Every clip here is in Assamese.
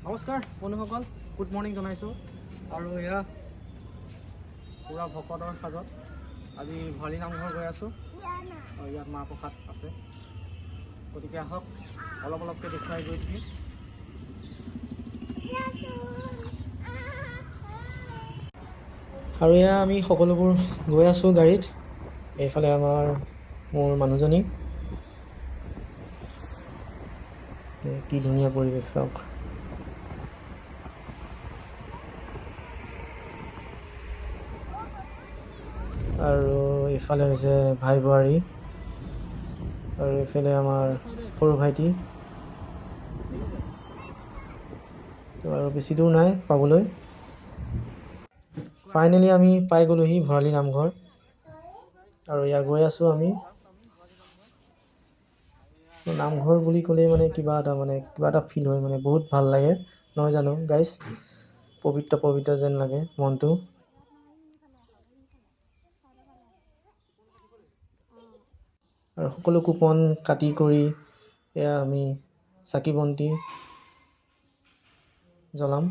নমস্কাৰ বন্ধুসকল, গুড মৰ্ণিং জনাইছোঁ। আৰু এয়া পূৰা ভকতৰ সাজত আজি ভৰালী নামঘৰ গৈ আছোঁ। আৰু ইয়াত মাহ প্ৰসাদ আছে, গতিকে আহক অলপ অলপকৈ দেখুৱাই গৈ থাকি। আৰু এয়া আমি সকলোবোৰ গৈ আছোঁ গাড়ীত। এইফালে মোৰ মানুহজনী, কি ধুনীয়া পৰিৱেশ চাওক। আৰু এইফালে হৈছে ভাই বোৱাৰী, আৰু এইফালে আমাৰ সৰু ভাইটি। তো আৰু বেছি দূৰ নাই পাবলৈ। ফাইনেলি আমি পাই গ'লোহি ভৰালী নামঘৰ। আৰু এয়া গৈ আছোঁ আমি। নামঘৰ বুলি ক'লেই মানে কিবা এটা ফিল হয়, মানে বহুত ভাল লাগে, নহয় জানো গাইজ? পবিত্ৰ যেন লাগে মনটো। আৰু সকলো কুপন কাটি কৰি এয়া আমি চাকি বন্তি জ্বলাম।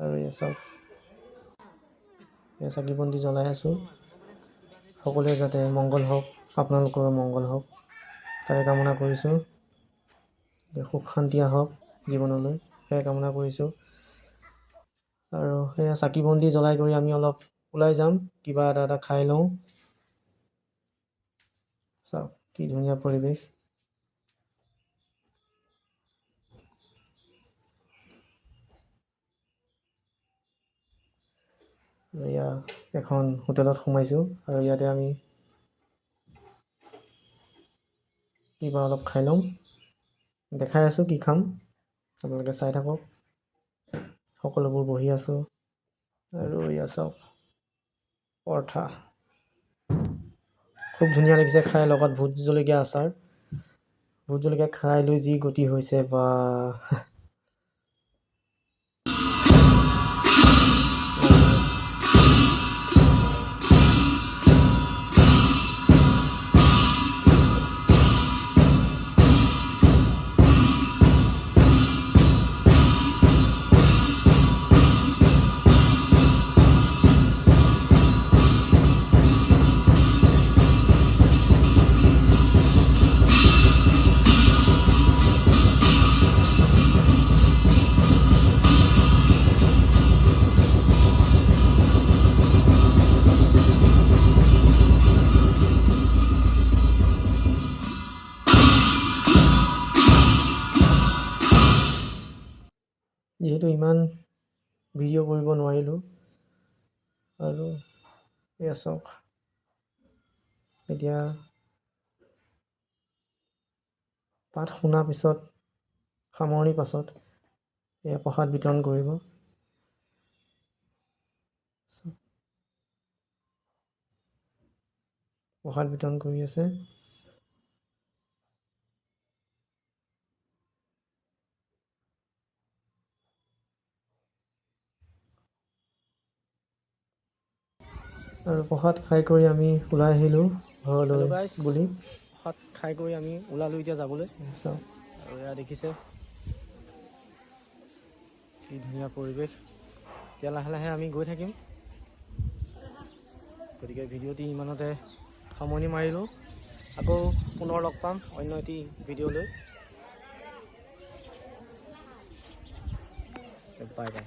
আৰু এয়া চাওক, এয়া চাকি বন্তি জ্বলাই আছোঁ। সকলোৱে যাতে মংগল হওক, আপোনালোকৰো মংগল হওক তাৰে কামনা কৰিছোঁ। সুখ শান্তি আহক জীৱনলৈ, সেয়াই কামনা কৰিছোঁ। আৰু সেয়া চাকি বন্তি জ্বলাই কৰি আমি অলপ ওলাই যাম, কিবা এটা খাই লওঁ। চাওক কি ধুনীয়া পৰিৱেশ। এয়া এখন হোটেলত সোমাইছোঁ, আৰু ইয়াতে আমি কিবা অলপ খাই লওঁ। দেখাই আছোঁ কি খাম, আপোনালোকে চাই থাকক। সকলোবোৰ বহি আছোঁ। আৰু এয়া চাওক পৰঠা, খুব ধুনীয়া লাগিছে খাই, লগত ভোট জলকীয়া আচাৰ। ভোট জলকীয়া খাই লৈ যি গতি হৈছে বা। যিহেতু ইমান ভিডিঅ' কৰিব নোৱাৰিলোঁ, আৰু এয়া চাওক এতিয়া পাঠ শুনাৰ পিছত, সামৰণিৰ পাছত এয়া প্ৰসাদ বিতৰণ কৰিব। প্ৰসাদ বিতৰণ কৰি আছে। আৰু প্ৰসাদ খাই কৰি আমি ওলাই আহিলোঁ ঘৰলৈ বুলি। প্ৰসাদ খাই কৰি আমি ওলালোঁ এতিয়া যাবলৈ। চাওক আৰু এয়া দেখিছে কি ধুনীয়া পৰিৱেশ। এতিয়া লাহে লাহে আমি গৈ থাকিম। গতিকে ভিডিঅ'টি ইমানতে সামৰণি মাৰিলোঁ। আকৌ পুনৰ লগ পাম অন্য এটি ভিডিঅ'লৈ। Bye bye.